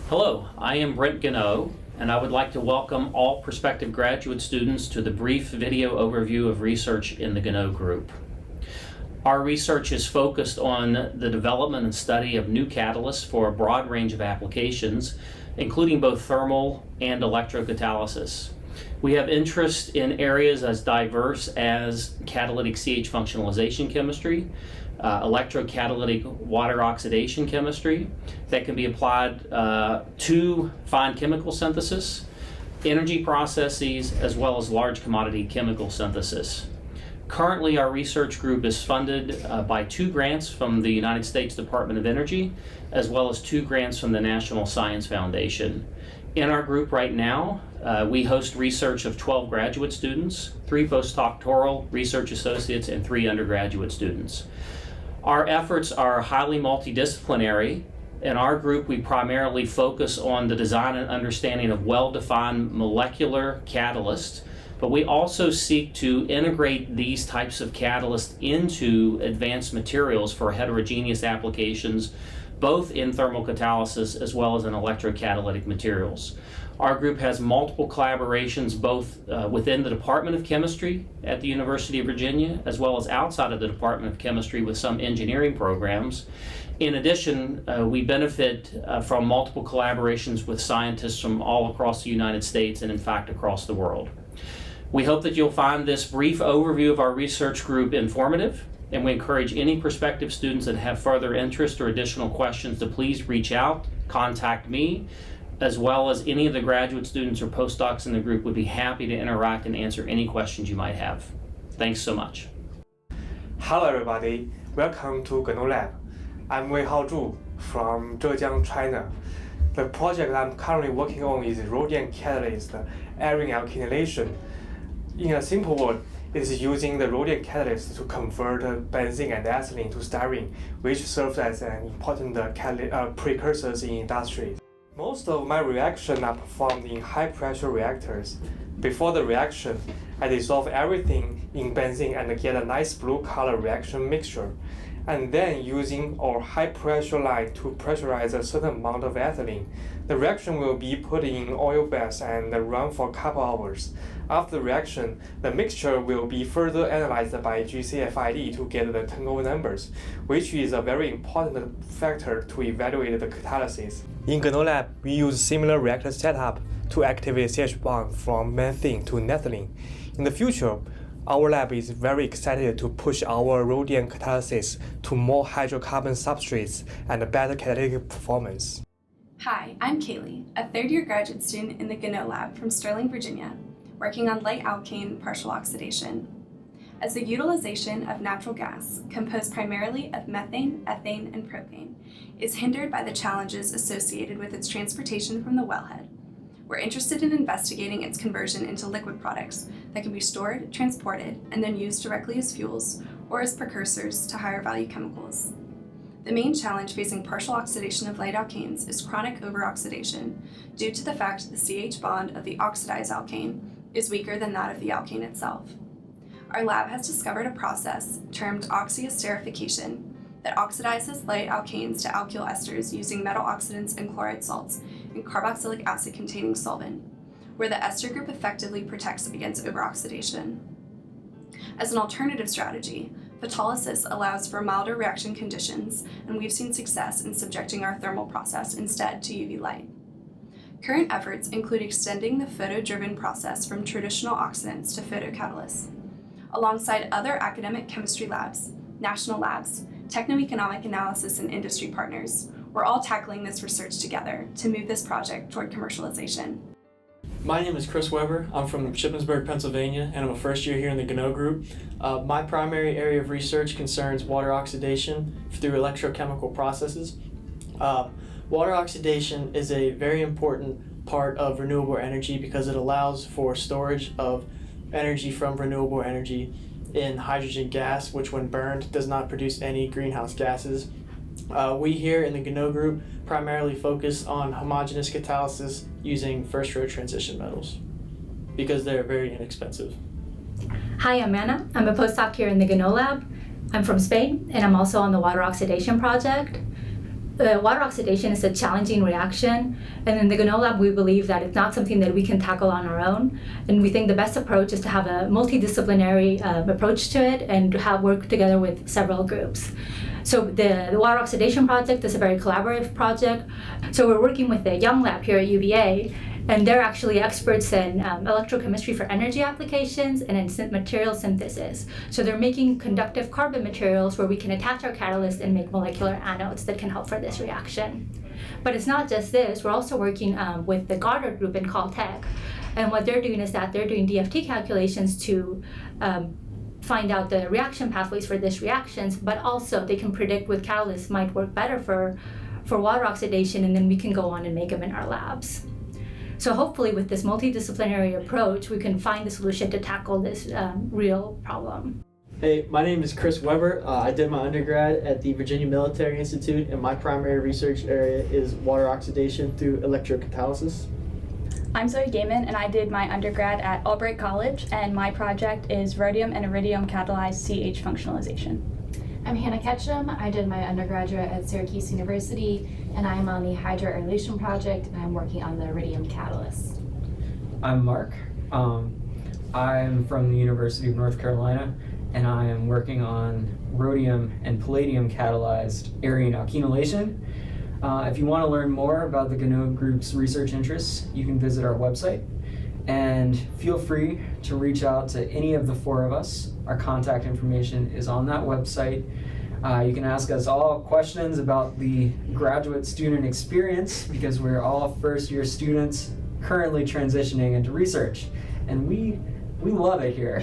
Hello, I am Brent Gunnoe, and I would like to welcome all prospective graduate students to the brief video overview of research in the Gunnoe Group. Our research is focused on the development and study of new catalysts for a broad range of applications, including both thermal and electrocatalysis. We have interest in areas as diverse as catalytic CH functionalization chemistry, electrocatalytic water oxidation chemistry that can be applied to fine chemical synthesis, energy processes, as well as large commodity chemical synthesis. Currently, our research group is funded by 2 grants from the United States Department of Energy, as well as 2 grants from the National Science Foundation. In our group right now, we host research of 12 graduate students, 3 postdoctoral research associates, and 3 undergraduate students. Our efforts are highly multidisciplinary. In our group, we primarily focus on the design and understanding of well-defined molecular catalysts, but we also seek to integrate these types of catalysts into advanced materials for heterogeneous applications, both in thermal catalysis as well as in electrocatalytic materials. Our group has multiple collaborations both within the Department of Chemistry at the University of Virginia, as well as outside of the Department of Chemistry with some engineering programs. In addition, we benefit from multiple collaborations with scientists from all across the United States and in fact across the world. We hope that you'll find this brief overview of our research group informative, and we encourage any prospective students that have further interest or additional questions to please reach out, contact me, as well as any of the graduate students or postdocs in the group would be happy to interact and answer any questions you might have. Thanks so much. Hello everybody, welcome to Gunnoe Lab. I'm Wei Hao Zhu from Zhejiang, China. The project I'm currently working on is rhodium catalyst arene alkylation. In a simple word, it is using the rhodium catalyst to convert benzene and ethylene to styrene, which serves as an important precursors in industry. Most of my reactions are performed in high-pressure reactors. Before the reaction, I dissolve everything in benzene and get a nice blue color reaction mixture, and then using our high-pressure line to pressurize a certain amount of ethylene. The reaction will be put in oil bath and run for a couple hours. After the reaction, the mixture will be further analyzed by GCFID to get the turnover numbers, which is a very important factor to evaluate the catalysis. In Gunnoe Lab, we use similar reactor setup to activate CH bond from methane to naphthalene. In the future, our lab is very excited to push our rhodium catalysis to more hydrocarbon substrates and better catalytic performance. Hi, I'm Kaylee, a third-year graduate student in the Gunnoe Lab from Sterling, Virginia, working on light alkane partial oxidation. As the utilization of natural gas, composed primarily of methane, ethane, and propane, is hindered by the challenges associated with its transportation from the wellhead, we're interested in investigating its conversion into liquid products that can be stored, transported, and then used directly as fuels or as precursors to higher value chemicals. The main challenge facing partial oxidation of light alkanes is chronic overoxidation due to the fact the CH bond of the oxidized alkane is weaker than that of the alkane itself. Our lab has discovered a process termed oxyesterification that oxidizes light alkanes to alkyl esters using metal oxidants and chloride salts and carboxylic acid containing solvent, where the ester group effectively protects against overoxidation. As an alternative strategy, photolysis allows for milder reaction conditions, and we've seen success in subjecting our thermal process instead to UV light. Current efforts include extending the photo-driven process from traditional oxidants to photocatalysts. Alongside other academic chemistry labs, national labs, techno-economic analysis, and industry partners, we're all tackling this research together to move this project toward commercialization. My name is Chris Weber. I'm from Shippensburg, Pennsylvania, and I'm a first year here in the Gunnoe Group. My primary area of research concerns water oxidation through electrochemical processes. Water oxidation is a very important part of renewable energy because it allows for storage of energy from renewable energy in hydrogen gas, which when burned does not produce any greenhouse gases. We here in the Gunnoe Group primarily focus on homogeneous catalysis using first-row transition metals because they're very inexpensive. Hi, I'm Anna. I'm a postdoc here in the Gunnoe Lab. I'm from Spain, and I'm also on the water oxidation project. water oxidation is a challenging reaction, and in the Gunnoe Lab we believe that it's not something that we can tackle on our own, and we think the best approach is to have a multidisciplinary approach to it and to have work together with several groups. So the water oxidation project is a very collaborative project. So we're working with the Young Lab here at UVA, and they're actually experts in electrochemistry for energy applications and in material synthesis. So they're making conductive carbon materials where we can attach our catalyst and make molecular anodes that can help for this reaction. But it's not just this, we're also working with the Goddard group in Caltech. And what they're doing is that they're doing DFT calculations to find out the reaction pathways for these reactions, but also they can predict what catalysts might work better for water oxidation, and then we can go on and make them in our labs. So hopefully with this multidisciplinary approach, we can find the solution to tackle this real problem. Hey, my name is Chris Weber. I did my undergrad at the Virginia Military Institute, and my primary research area is water oxidation through electrocatalysis. I'm Zoe Gaiman, and I did my undergrad at Albright College, and my project is rhodium and iridium catalyzed CH functionalization. I'm Hannah Ketchum. I did my undergraduate at Syracuse University, and I'm on the hydroaeration project, and I'm working on the iridium catalyst. I'm Mark. I'm from the University of North Carolina, and I am working on rhodium and palladium catalyzed arene alkylation. If you want to learn more about the Gunnoe Group's research interests, you can visit our website, and feel free to reach out to any of the four of us. Our contact information is on that website. You can ask us all questions about the graduate student experience, because we're all first-year students currently transitioning into research, and we love it here.